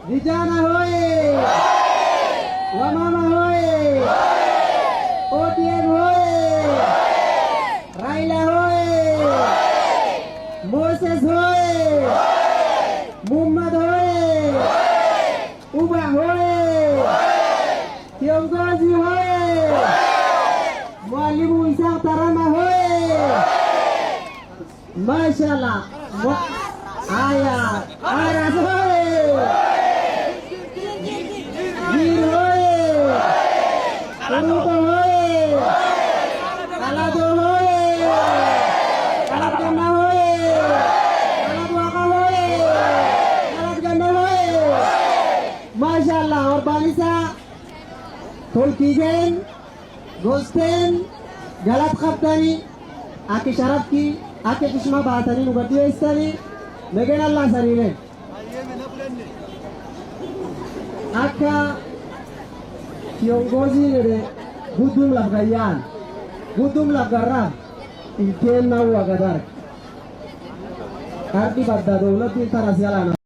vijana hoye, wamama hoye, ODM hoye, Raila hoye, Moses hoye, Muhammad hoye, Uba hoye, kiongozi hoye, Mwalimu Isa Tarama hoye. Mashallah. Aya, Aras hoye. Gir hoye. Uruto hoye. Alado hoye. Alat Gana hoye. Alat Waka hoye. Alat Gana hoye. Mashallah. और बालिसा थोलकीजेन गोस्तेन गलत खबतानी आके शराब की आके किस्मा बातानी नुबतिया इस्तानी लेकिन अल्लाह सरीरे आका kiongozi nere gudum labgayan gudum labgarra inken na wagadar arti badda dawlati tarasialana